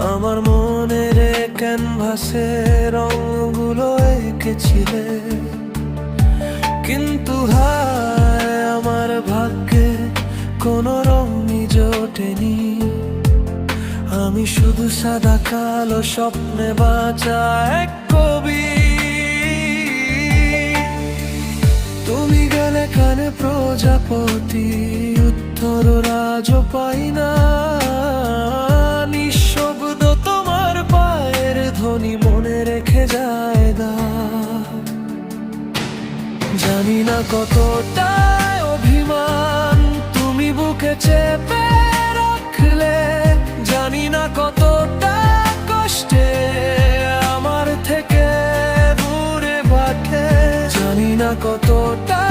আমার মনের ক্যানভাসে রঙগুলো এঁকেছিলে, কিন্তু হায় আমার ভাগ্যে কোনো রঙই জোটেনি। আমি শুধু সাদা কালো স্বপ্নে বাঁচা এক কবি। তুমি গেলে কানে প্রজাপতি, উত্তর রাজও পাই না। নিঃশব্দ তোমার পায়ের ধ্বনি মনে রেখে যায় না। জানি না কতটা অভিমান তুমি বুকে চেপে রাখলে, জানি না কতটা কষ্টে আমার থেকে দূরে বাঁধলে, জানি না কতটা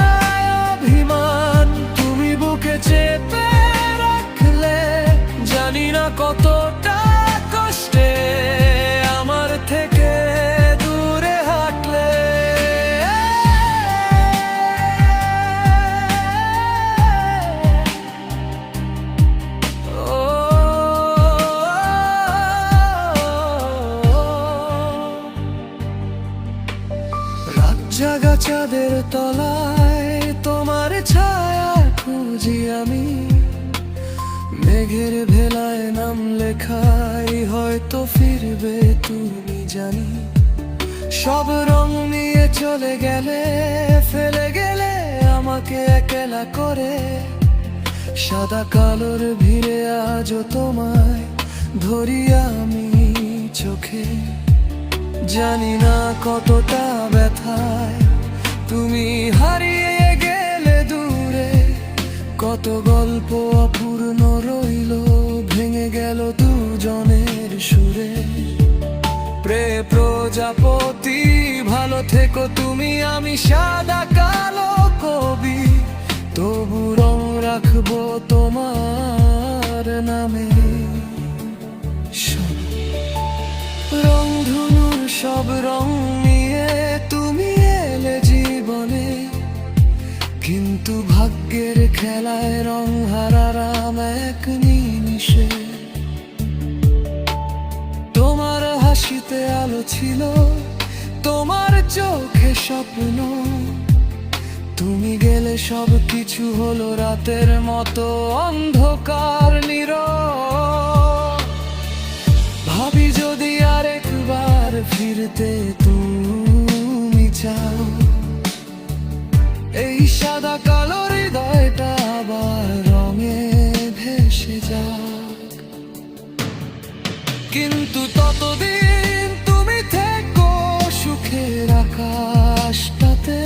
অভিমান তুমি বুকে চেপে রাখলে, জানি না কতটা কষ্টে আমার থেকে দূরে হাঁটলে। জাগা চাঁদের তলায় তোমার ছায়া খুঁজি আমি, মেঘের ভেলায় নাম লেখাই হয়তো ফিরবে তুমি জানি। সব রং নিয়ে চলে গেলে, ফেলে গেলে আমাকে একলা করে, সাদা কালোর ভিড়ে আজও তোমায় ধরি আমি চোখে। জানি না কতটা ব্যথায় তুমি হারিয়ে গেলে দূরে, কত গল্প অপূর্ণ রইল ভেঙে গেল দুজনের সুরে। প্রজাপতি ভালো থেকো তুমি, আমি সাদা কালো কবি, তবু রং রাখবো তোমার নামে। রংধনুর সব রং নিয়ে তুমি এলে জীবনে, কিন্তু ভাগ্যের খেলায় রং হারালাম এক নিমিষে। তোমার হাসিতে আলো ছিল, তোমার চোখে স্বপ্ন, তুমি গেলে সব কিছু হলো রাতের মতো অন্ধকার নীরব। ভাবি যদি আরেকবার ফিরতে তুমি চাও, এই সাদা কালো হৃদয়টা আবার রঙে ভেসে যাক। কিন্তু ততদিন তুমি থেকো সুখের আকাশটাতে,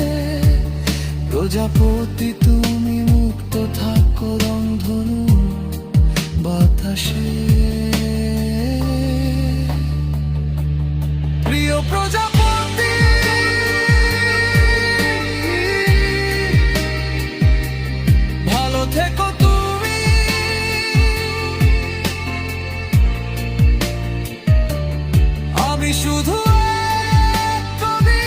প্রজাপতি তুমি মুক্ত থাকো রংধনু বাতাসে। প্রিয় প্রজাপতি ভালো থেকো তুমি, আমি শুধু এক কবি।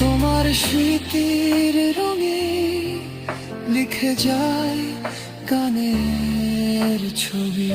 তোমার স্মৃতির রঙে লিখে যায় গানের ছবি।